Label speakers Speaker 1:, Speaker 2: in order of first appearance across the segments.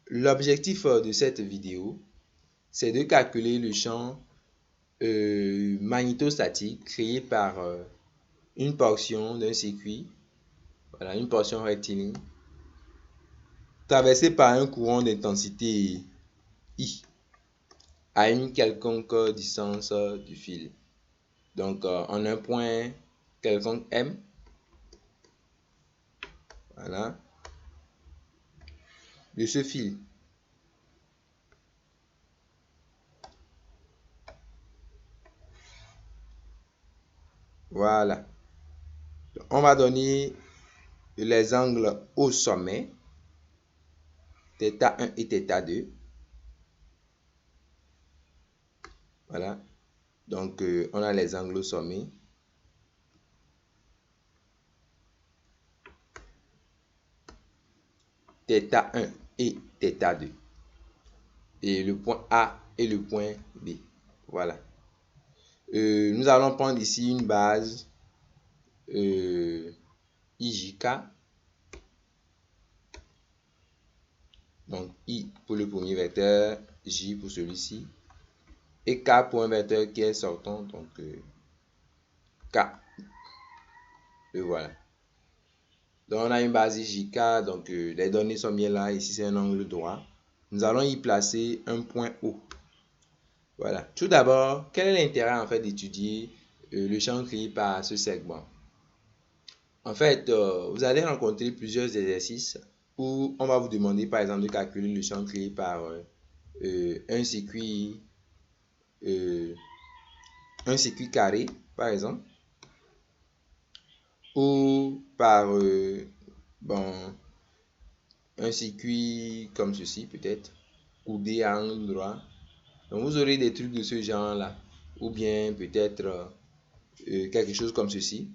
Speaker 1: L'objectif de cette vidéo, c'est de calculer le champ magnétostatique créé par une portion d'un circuit, voilà, une portion rectiligne, traversée par un courant d'intensité I à une quelconque distance du fil. Donc, en un point quelconque M, voilà, de ce fil. Voilà. On va donner les angles au sommet, θ1 et θ2. Voilà. Donc, on a les angles au sommet. θ1 et θ2. Et le point A et le point B. Voilà. Nous allons prendre ici une base IJK. Donc, I pour le premier vecteur, J pour celui-ci. Et K pour un vecteur qui est sortant. Donc, K. Et voilà. Donc, on a une base IJK. Donc, les données sont bien là. Ici, c'est un angle droit. Nous allons y placer un point O. Voilà. Tout d'abord, quel est l'intérêt en fait d'étudier le champ créé par ce segment? En fait, vous allez rencontrer plusieurs exercices où on va vous demander par exemple de calculer le champ créé par un circuit carré par exemple, ou par un circuit comme ceci peut-être, coudé à angle droit. Donc vous aurez des trucs de ce genre là, ou bien peut-être quelque chose comme ceci.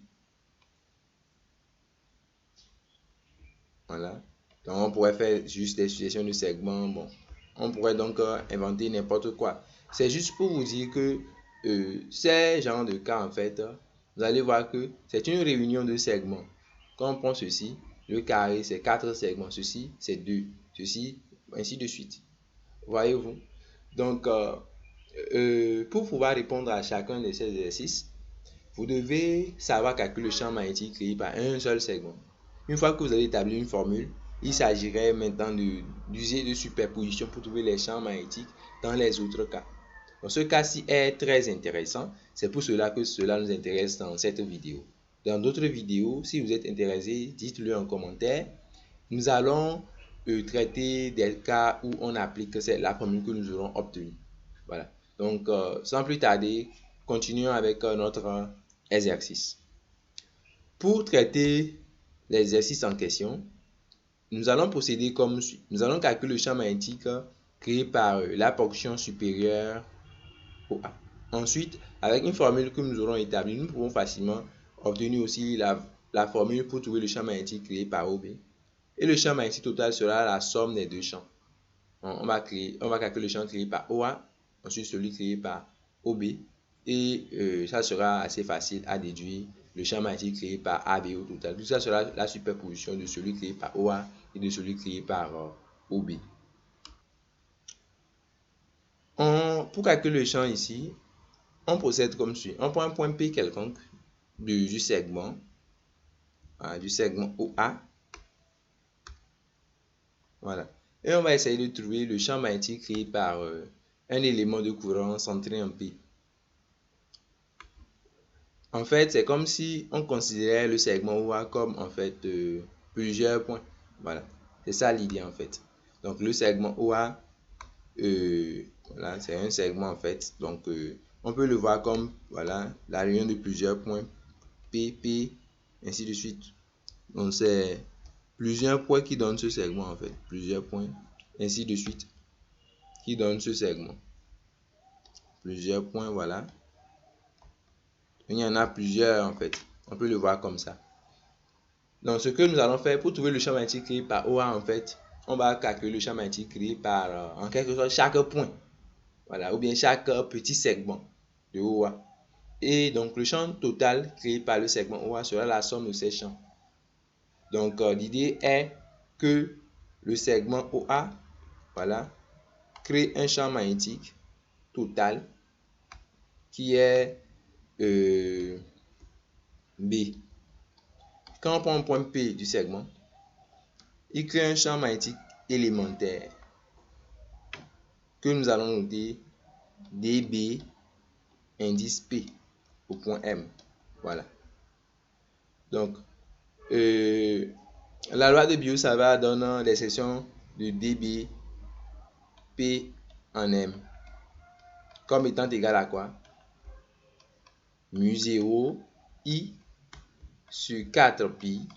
Speaker 1: Voilà. Donc on pourrait faire juste des suggestions de segments. Bon, on pourrait donc inventer n'importe quoi. C'est juste pour vous dire que ces genres de cas, en fait, vous allez voir que c'est une réunion de segments. Quand on prend ceci, le carré, c'est 4 segments. Ceci, c'est 2. Ceci, ainsi de suite. Voyez-vous? Donc, pour pouvoir répondre à chacun de ces exercices, vous devez savoir calculer le champ magnétique créé par un seul segment. Une fois que vous avez établi une formule, il s'agirait maintenant d'user de superposition pour trouver les champs magnétiques dans les autres cas. Donc ce cas-ci est très intéressant. C'est pour cela que cela nous intéresse dans cette vidéo. Dans d'autres vidéos, si vous êtes intéressé, dites-le en commentaire. Nous allons traiter des cas où on applique la formule que nous aurons obtenue. Voilà. Donc, sans plus tarder, continuons avec notre exercice. Pour traiter l'exercice en question, nous allons procéder comme suit. Nous allons calculer le champ magnétique créé par la portion supérieure au A. Ensuite, avec une formule que nous aurons établie, nous pouvons facilement obtenir aussi la formule pour trouver le champ magnétique créé par OB. Et le champ magnétique total sera la somme des deux champs. On va calculer le champ créé par OA, ensuite celui créé par OB. Et ça sera assez facile à déduire le champ magnétique créé par AB au total. Tout ça sera la superposition de celui créé par OA et de celui créé par OB. Pour calculer le champ ici, on procède comme suit. On prend un point P quelconque du segment OA. Voilà. Et on va essayer de trouver le champ magnétique créé par un élément de courant centré en P. En fait, c'est comme si on considérait le segment OA comme en fait plusieurs points. Voilà. C'est ça l'idée en fait. Donc le segment OA, voilà, c'est un segment en fait. Donc on peut le voir comme voilà la réunion de plusieurs points P, P, ainsi de suite. Donc c'est plusieurs points qui donnent ce segment en fait. Plusieurs points, ainsi de suite, qui donnent ce segment. Plusieurs points, voilà. Il y en a plusieurs en fait. On peut le voir comme ça. Donc ce que nous allons faire pour trouver le champ magnétique créé par OA en fait, on va calculer le champ magnétique créé par en quelque sorte chaque point. Voilà, ou bien chaque petit segment de OA. Et donc le champ total créé par le segment OA sera la somme de ces champs. Donc l'idée est que le segment OA voilà, crée un champ magnétique total qui est B. Quand on prend un point P du segment, il crée un champ magnétique élémentaire que nous allons noter dB indice P au point M. Voilà. Donc, la loi de Biot-Savart donne l'expression de dB P en M comme étant égal à quoi? Mu 0 I sur 4 pi.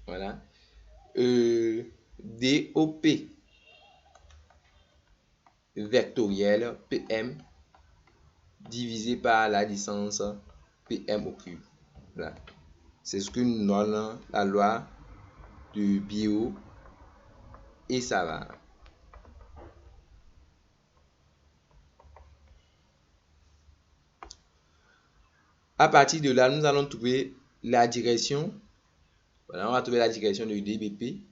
Speaker 1: Voilà. DOP vectoriel PM divisé par la distance PM au cube. Voilà. C'est ce que nous donne la loi de Biot et Savart. À partir de là, nous allons trouver la direction. Voilà, on va trouver la direction de dBP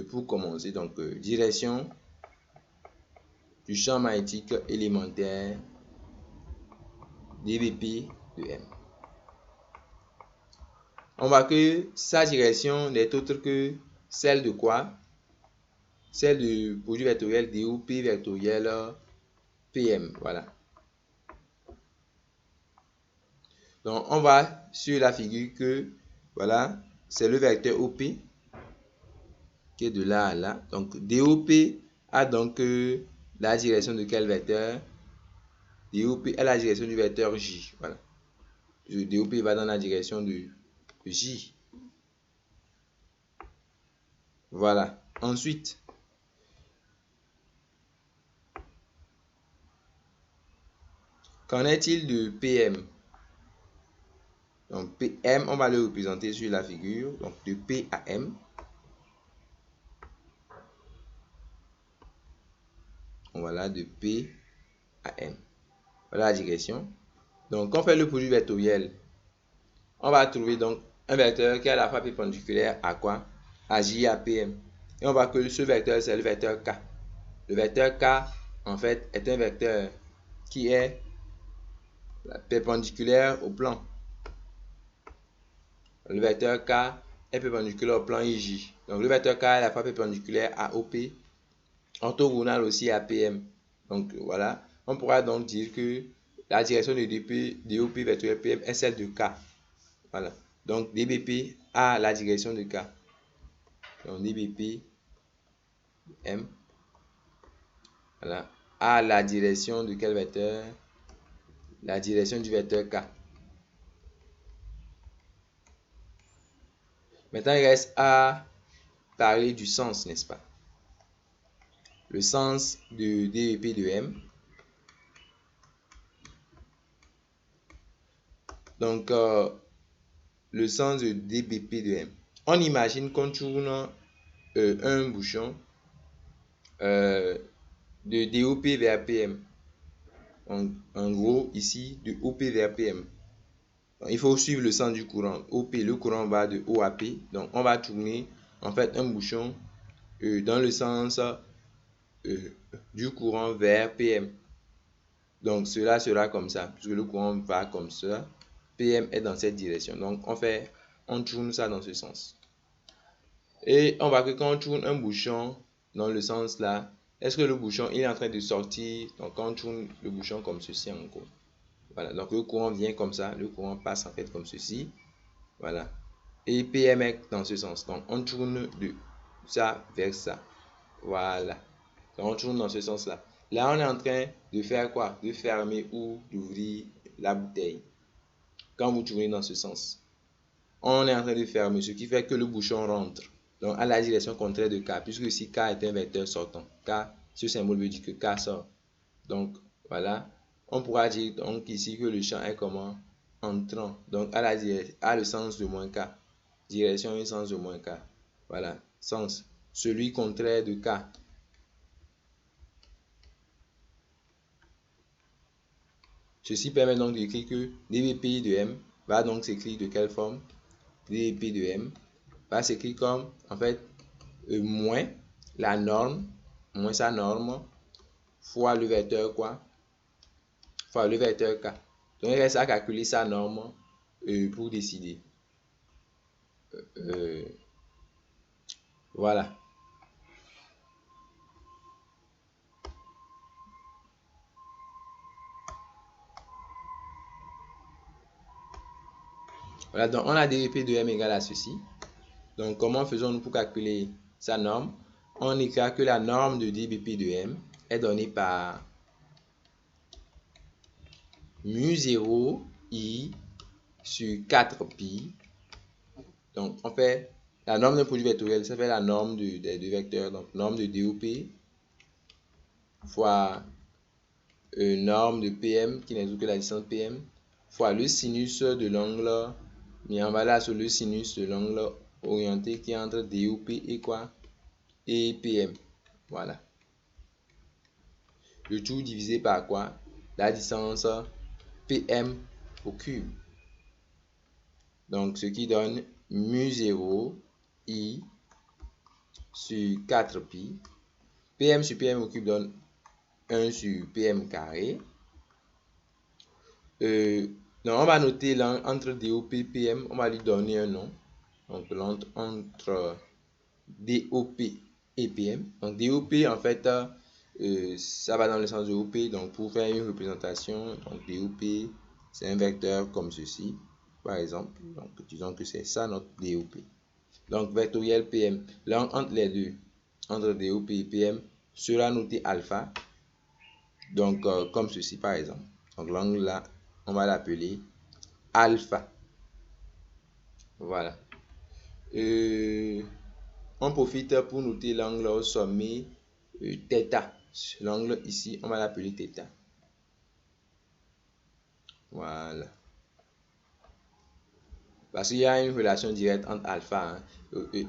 Speaker 1: pour commencer. Donc, direction du champ magnétique élémentaire dBP de M. On voit que sa direction n'est autre que celle de quoi? Celle du produit vectoriel DOP vectoriel PM. Voilà. Donc, on voit sur la figure que, voilà, c'est le vecteur OP qui est de là à là. Donc, DOP a donc la direction de quel vecteur? DOP a la direction du vecteur J. Voilà. DOP va dans la direction de J. Voilà. Ensuite, qu'en est-il de PM? Donc, PM, on va le représenter sur la figure. Donc, de P à M. Voilà, de P à M. Voilà la direction. Donc, quand on fait le produit vectoriel, on va trouver donc un vecteur qui est à la fois perpendiculaire à quoi? À J et à PM. Et on voit que ce vecteur, c'est le vecteur K. Le vecteur K, en fait, est un vecteur qui est perpendiculaire au plan. Le vecteur K est perpendiculaire au plan IJ. Donc, le vecteur K est à la fois perpendiculaire à OP, orthogonal aussi à PM. Donc, voilà. On pourra donc dire que la direction de DOP vectoriel PM est celle de K. Voilà. Donc, dBP a la direction de K. Donc, dBP M, voilà, a la direction de quel vecteur? La direction du vecteur K. Maintenant, il reste à parler du sens, n'est-ce pas? Le sens de dBP de M. Donc, le sens de dBP de M. On imagine qu'on tourne un bouchon de DOP vers PM. En gros, ici, de OP vers PM. Donc, il faut suivre le sens du courant. OP, le courant va de O à P. Donc, on va tourner en fait un bouchon dans le sens du courant vers PM. Donc, cela sera comme ça, puisque le courant va comme ça. PM est dans cette direction. Donc, on tourne ça dans ce sens. Et on voit que quand on tourne un bouchon dans le sens là, est-ce que le bouchon il est en train de sortir? Donc, quand on tourne le bouchon comme ceci en gros. Voilà, donc le courant vient comme ça, le courant passe en fait comme ceci. Voilà. Et PM est dans ce sens. Donc, on tourne de ça vers ça. Voilà. Donc, on tourne dans ce sens-là. Là, on est en train de faire quoi? De fermer ou d'ouvrir la bouteille. Quand vous tournez dans ce sens, on est en train de fermer, ce qui fait que le bouchon rentre. Donc, à la direction contraire de K, puisque ici K est un vecteur sortant. K, ce symbole veut dire que K sort. Donc, voilà. On pourra dire donc ici que le champ est comment? Entrant. Donc, à le sens de moins K. Direction et sens de moins K. Voilà. Sens. Celui contraire de K. Ceci permet donc d'écrire que dBP de M va donc s'écrire de quelle forme? dBP de M va s'écrire comme, en fait, moins la norme, moins sa norme, fois le vecteur quoi? Fois le vecteur K. Donc, il reste à calculer sa norme pour décider. Voilà. Voilà, donc on a dp de m égale à ceci. Donc, comment faisons-nous pour calculer sa norme? On écrit que la norme de dBp de m est donnée par mu 0 i sur 4pi. Donc, on fait la norme d'un produit vectoriel, ça fait la norme des deux vecteurs. Donc, norme de DOP fois norme de PM, qui n'est autre que la distance PM, fois le sinus de l'angle mis en valeur sur le sinus de l'angle orienté qui est entre DOP et quoi? Et PM. Voilà. Le tout divisé par quoi? La distance PM au cube. Donc, ce qui donne mu 0 i sur 4pi. PM sur PM au cube donne 1 sur PM carré. Donc, on va noter entre DOP et PM, on va lui donner un nom. Donc, entre DOP et PM. Donc, DOP, en fait, ça va dans le sens de OP. Donc, pour faire une représentation, donc DOP, c'est un vecteur comme ceci, par exemple. Donc, disons que c'est ça notre DOP. Donc, vectoriel PM. L'angle entre les deux, entre DOP et PM, sera noté alpha. Donc, comme ceci, par exemple. Donc, l'angle là, on va l'appeler alpha. Voilà. On profite pour noter l'angle au sommet θ. L'angle ici, on va l'appeler θ. Voilà. Parce qu'il y a une relation directe entre alpha,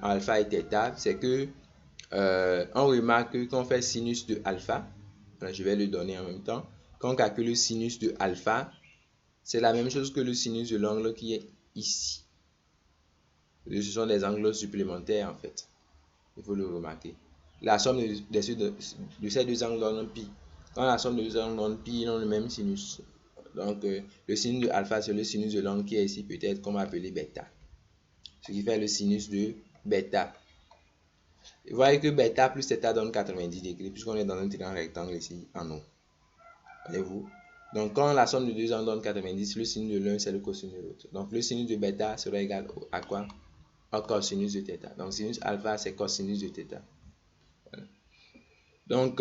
Speaker 1: alpha et θ, c'est que on remarque que quand on fait sinus de alpha, je vais le donner en même temps, quand on calcule le sinus de alpha, c'est la même chose que le sinus de l'angle qui est ici. Ce sont des angles supplémentaires en fait. Il faut le remarquer. La somme de ces deux angles donne pi. Quand la somme de deux angles donne pi, ils ont le même sinus. Donc, le sinus de alpha, c'est le sinus de l'angle qui est ici, peut-être qu'on va appeler bêta. Ce qui fait le sinus de bêta. Vous voyez que bêta plus θ donne 90 degrés, puisqu'on est dans un triangle rectangle ici en haut. Voyez-vous? Donc, quand la somme de deux angles donne 90, le sinus de l'un, c'est le cosinus de l'autre. Donc, le sinus de bêta sera égal à quoi? Au cosinus de θ. Donc, sinus alpha, c'est cosinus de θ. Voilà. Donc,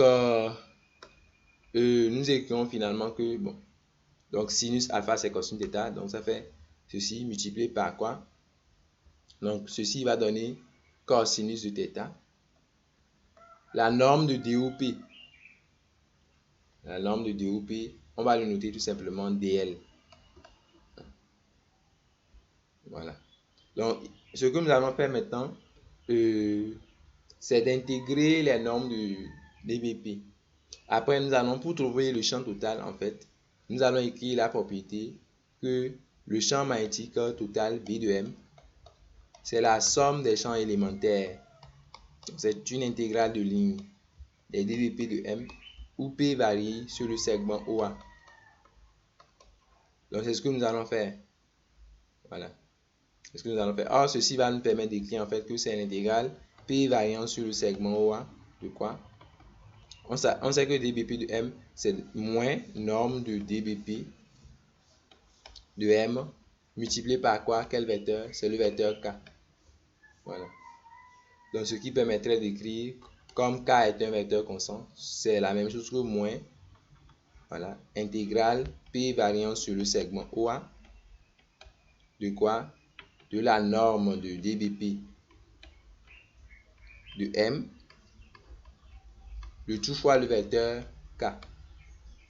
Speaker 1: nous écrivons finalement que, bon, donc sinus alpha, c'est cosinus de θ. Donc, ça fait ceci multiplié par quoi? Donc, ceci va donner cosinus de θ. La norme de DOP. La norme de DOP, on va le noter tout simplement DL. Voilà. Donc, ce que nous allons faire maintenant, c'est d'intégrer les normes de DBP. Après, nous allons, pour trouver le champ total, en fait, nous allons écrire la propriété que le champ magnétique total B de M, c'est la somme des champs élémentaires. C'est une intégrale de ligne des dBp de M où P varie sur le segment OA. Donc, c'est ce que nous allons faire. Voilà. C'est ce que nous allons faire. Or, ceci va nous permettre d'écrire en fait que c'est l'intégrale P variant sur le segment OA de quoi? On sait que dBp de M, c'est moins norme de dBp de M multiplié par quoi? Quel vecteur? C'est le vecteur K. Voilà. Donc, ce qui permettrait d'écrire, comme K est un vecteur constant, c'est la même chose que moins, voilà, intégrale P variant sur le segment OA de quoi? De la norme de dBp de M, le tout fois le vecteur K.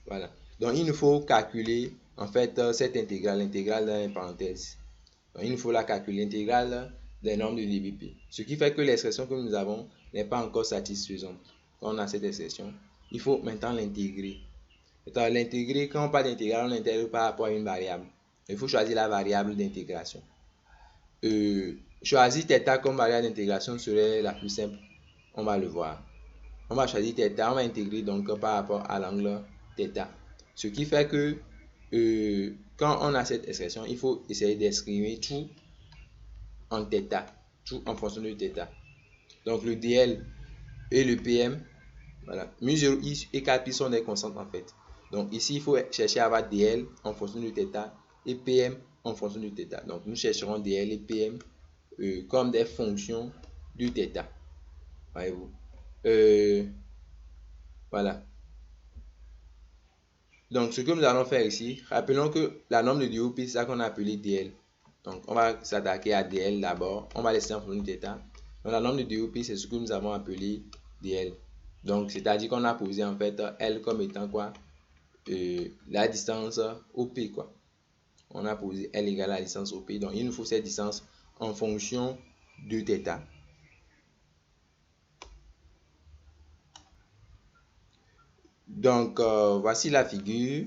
Speaker 1: Voilà. Donc, il nous faut calculer, en fait, cette intégrale, l'intégrale dans les parenthèses. Donc, il nous faut la calculer, l'intégrale des normes de dBp. Ce qui fait que l'expression que nous avons n'est pas encore satisfaisante. Quand on a cette expression, il faut maintenant l'intégrer. L'intégrer, quand on parle d'intégrale, on intègre par rapport à une variable. Il faut choisir la variable d'intégration. choisir θ comme variable d'intégration serait la plus simple. On va le voir. On va choisir θ, on va intégrer donc par rapport à l'angle θ. Ce qui fait que quand on a cette expression, il faut essayer d'exprimer tout en θ, tout en fonction de θ. Donc le dl et le pm, voilà, mu0i et 4pi sont des constantes en fait. Donc ici, il faut chercher à avoir dl en fonction de θ et pm en fonction de θ. Donc nous chercherons dl et pm comme des fonctions du θ. Voyez-vous. Voilà. Donc ce que nous allons faire ici, rappelons que la norme de DOP, c'est ça qu'on a appelé dl. Donc on va s'attaquer à dl d'abord. On va laisser en fonction de θ. Donc la norme de DOP, c'est ce que nous avons appelé dl. Donc c'est-à-dire qu'on a posé en fait L comme étant quoi, la distance OP quoi. On a posé L égale à la distance OP. Donc il nous faut cette distance en fonction de θ. Donc voici la figure.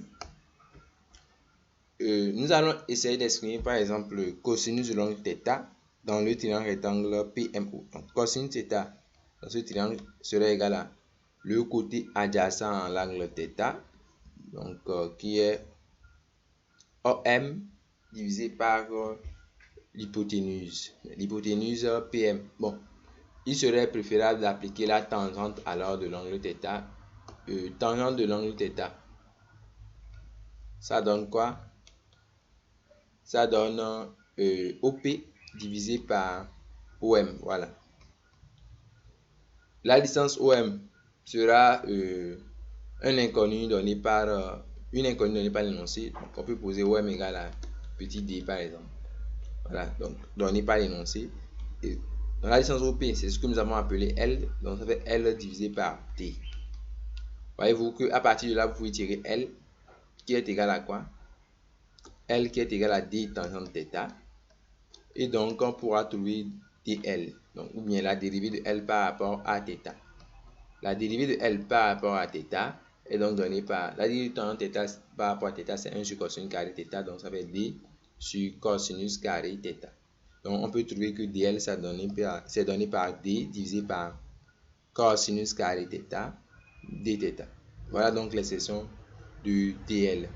Speaker 1: Nous allons essayer d'exprimer par exemple le cosinus de l'angle θ dans le triangle rectangle PMO. Donc cosinus θ dans ce triangle serait égal à le côté adjacent à l'angle θ, donc qui est OM divisé par l'hypoténuse. L'hypoténuse PM. Bon, il serait préférable d'appliquer la tangente alors de l'angle θ. Tangente de l'angle θ. Ça donne quoi? Ça donne OP divisé par OM. Voilà. La distance OM sera un inconnu donné par une inconnue donnée par l'énoncé. Donc on peut poser OM égale à petit d par exemple. Voilà, donc donné par l'énoncé. Et dans la distance OP, c'est ce que nous avons appelé L. Donc ça fait L divisé par D. Voyez-vous qu'à partir de là, vous pouvez tirer L qui est égal à quoi? L qui est égal à D tangente θ. Et donc on pourra trouver dl. Donc, ou bien la dérivée de L par rapport à θ. La dérivée de L par rapport à θ est donc donnée par la dérivée de tangente θ par rapport à θ, c'est 1 sur cosinus carré θ. Donc ça fait D sur cosinus carré θ. Donc on peut trouver que dl c'est donné par D divisé par cosinus carré θ dθ. Voilà donc l'expression du dl.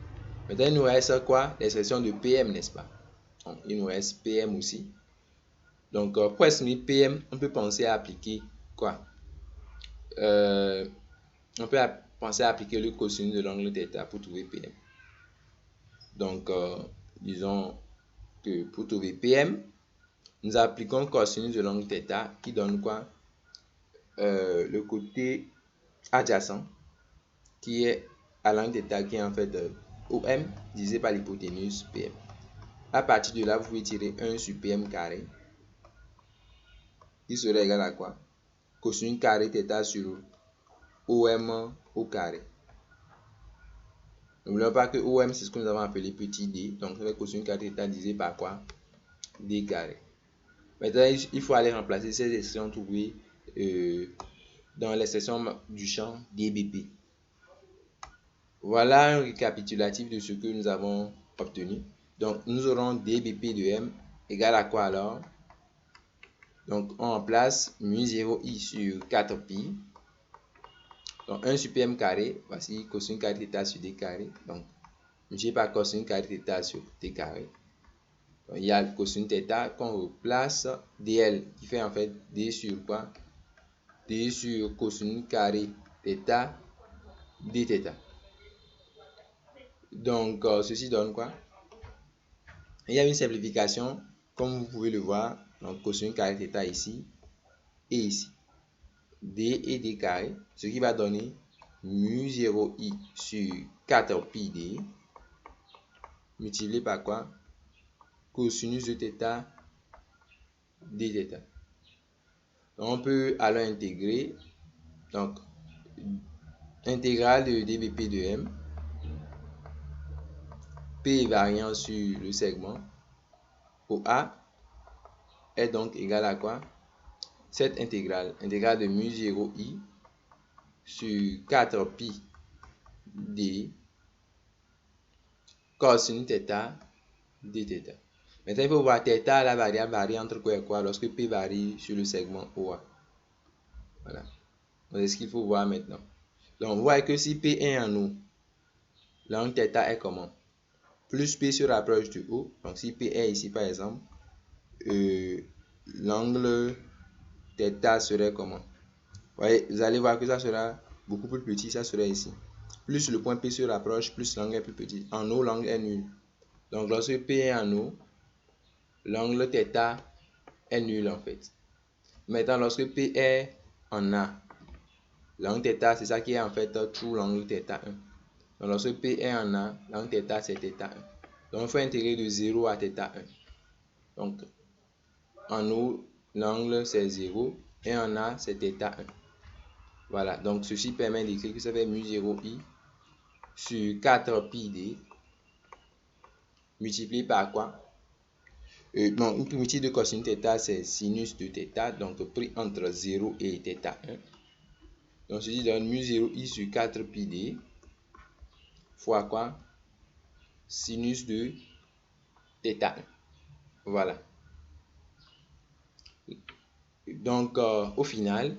Speaker 1: Maintenant il nous reste quoi? L'expression de PM, n'est-ce pas? Donc, il nous reste PM aussi. Donc pour estimer PM, on peut penser à appliquer quoi? On peut penser à appliquer le cosinus de l'angle θ pour trouver PM. Donc disons que pour trouver PM, nous appliquons cosinus de l'angle θ qui donne quoi? Le côté adjacent qui est à l'angle θ qui est en fait OM divisé par l'hypoténuse PM. À partir de là, vous pouvez tirer 1 sur PM carré qui serait égal à quoi? Cosinus carré θ sur OM au carré. N'oublions pas que OM c'est ce que nous avons appelé petit d. Donc ça fait cosinus carré θ divisé par quoi? D carré. Maintenant il faut aller remplacer ces expressions trouvées dans l'expression du champ dBp. Voilà un récapitulatif de ce que nous avons obtenu. Donc nous aurons dBp de m égale à quoi alors? Donc on remplace mu0i sur 4pi. Donc 1 sur pm carré, voici cosinus carré θ sur d carré. Donc multiplié par cosinus carré θ sur d carré. Donc, il y a le cosinus θ qu'on replace dl qui fait en fait d sur quoi? D sur cosinus carré θ dθ. Donc ceci donne quoi? Il y a une simplification comme vous pouvez le voir. Donc cosinus carré θ ici et ici. D et d carré, ce qui va donner mu0i sur 4pi d multiplié par quoi? Cosinus de θ dθ. Donc on peut alors intégrer donc intégrale de dBp de m, p variant sur le segment OA est donc égal à quoi? Cette intégrale de mu0i sur 4pi d cosinus θ dθ. Maintenant, il faut voir θ, la variable varie entre quoi et quoi lorsque P varie sur le segment OA. Voilà. C'est ce qu'il faut voir maintenant. Donc, vous voyez que si P est en haut, l'angle θ est comment? Plus P se rapproche du haut. Donc, si P est ici, par exemple, l'angle θ serait comment? Vous allez voir que ça sera beaucoup plus petit, ça serait ici. Plus le point P se rapproche, plus l'angle est plus petit. En haut, l'angle est nul. Donc, lorsque P est en haut, l'angle θ est nul en fait. Maintenant, lorsque P est en A, l'angle θ, c'est ça qui est en fait tout l'angle θ1. Donc, lorsque P est en A, l'angle θ, c'est θ1. Donc, il faut intégrer de 0 à θ1. Donc, en haut, l'angle c'est 0 et en A, c'est θ1. Voilà, donc ceci permet d'écrire que ça fait mu 0i sur 4 pi d multiplié par quoi? Donc, une primitive de cosinus θ, c'est sinus de θ, donc pris entre 0 et θ1. Donc, ceci donne mu 0i sur 4 pi d fois quoi? Sinus de θ1. Voilà. Donc, au final,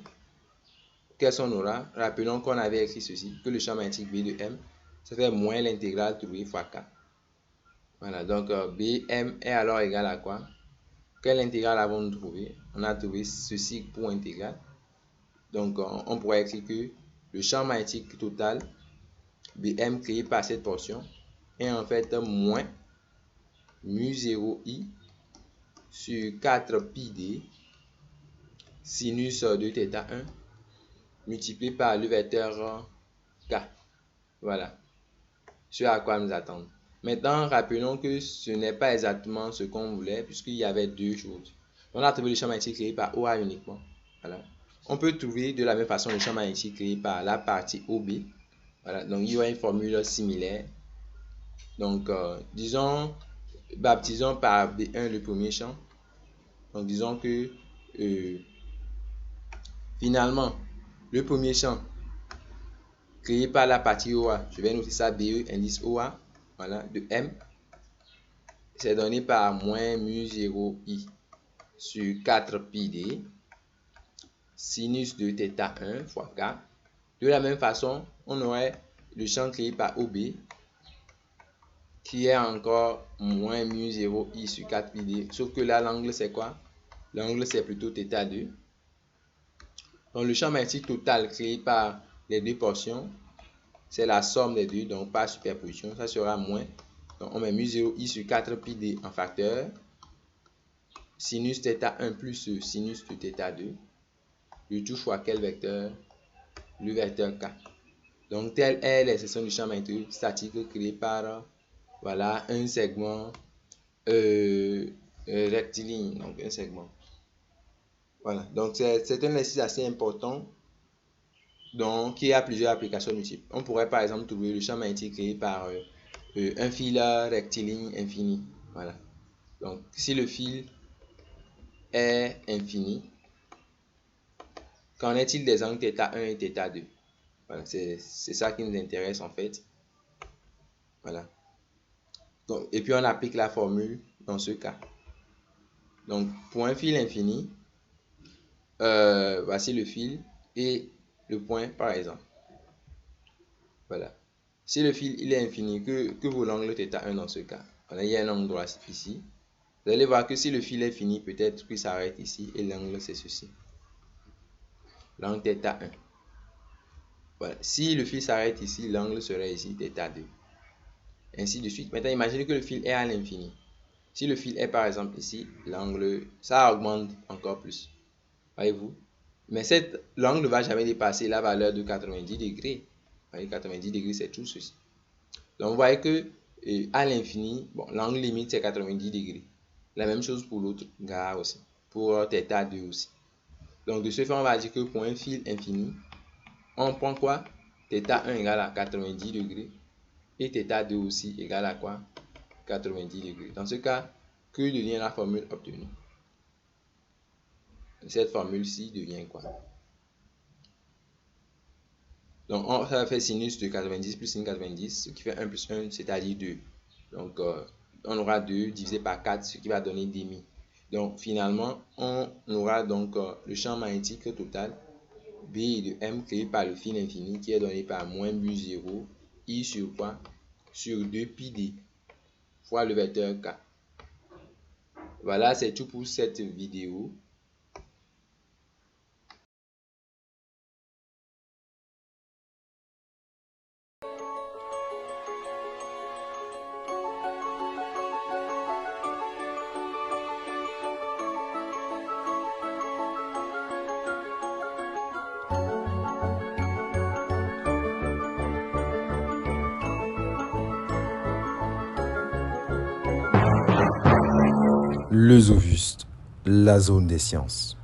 Speaker 1: qu'est-ce qu'on aura? Rappelons qu'on avait écrit ceci, que le champ magnétique B de M, ça fait moins l'intégrale trouvée fois K. Voilà, donc BM est alors égal à quoi? Quelle intégrale avons-nous trouvé? On a trouvé ceci pour intégrale. Donc, on pourrait écrire que le champ magnétique total BM créé par cette portion est en fait moins mu 0i sur 4 pi d sinus de θ1 multiplié par le vecteur K. Voilà. Ce à quoi nous attendons. Maintenant, rappelons que ce n'est pas exactement ce qu'on voulait puisqu'il y avait deux choses. On a trouvé le champ magnétique créé par OA uniquement. Voilà. On peut trouver de la même façon le champ magnétique créé par la partie OB. Voilà. Donc, il y aura une formule similaire. Donc, baptisons par B1 le premier champ. Donc, disons que finalement, le premier champ créé par la partie OA, je vais noter ça BE, indice OA, voilà, de M, c'est donné par moins mu 0i sur 4 pi d sinus de θ1 fois K. De la même façon, on aurait le champ créé par OB qui est encore moins mu 0i sur 4 pi d, sauf que là, l'angle c'est quoi? L'angle c'est plutôt θ2. Donc, le champ magnétique total créé par les deux portions, c'est la somme des deux, donc par superposition, ça sera moins. Donc, on met mu 0i sur 4 pi d en facteur, sinus θ1 plus sinus de θ2, le tout fois quel vecteur? Le vecteur K. Donc, telle est l'expression du champ magnétique statique créé par voilà, un segment rectiligne, donc un segment. Voilà, donc c'est un exercice assez important donc, qui a plusieurs applications multiples. On pourrait par exemple trouver le champ magnétique créé par un fil rectiligne infini. Voilà. Donc, si le fil est infini, qu'en est-il des angles θ1 et θ2? Voilà, c'est ça qui nous intéresse en fait. Voilà. Donc, et puis on applique la formule dans ce cas. Donc, pour un fil infini, voici le fil et le point par exemple. Voilà. Si le fil il est infini, que vaut l'angle θ1 dans ce cas? Voilà, il y a un angle droit ici. Vous allez voir que si le fil est fini, peut-être qu'il s'arrête ici et l'angle c'est ceci. L'angle θ1. Voilà. Si le fil s'arrête ici, l'angle serait ici θ2. Ainsi de suite. Maintenant, imaginez que le fil est à l'infini. Si le fil est par exemple ici, l'angle, ça augmente encore plus. Voyez-vous? Mais l'angle ne va jamais dépasser la valeur de 90 degrés. Voyez, 90 degrés, c'est tout ceci. Donc, vous voyez que à l'infini, bon, l'angle limite, c'est 90 degrés. La même chose pour l'autre gare aussi. Pour θ2 aussi. Donc, de ce fait, on va dire que pour un fil infini, on prend quoi? θ1 égale à 90 degrés. Et θ2 aussi égale à quoi? 90 degrés. Dans ce cas, que devient la formule obtenue? Cette formule-ci devient quoi? Donc, ça fait sinus de 90 plus sin 90, ce qui fait 1 plus 1, c'est-à-dire 2. Donc, on aura 2 divisé par 4, ce qui va donner demi. Donc finalement, on aura donc le champ magnétique total B de M créé par le fil infini qui est donné par moins mu 0 I sur quoi? Sur 2 pi d fois le vecteur K. Voilà, c'est tout pour cette vidéo.
Speaker 2: Le Zoovuste, la zone des sciences.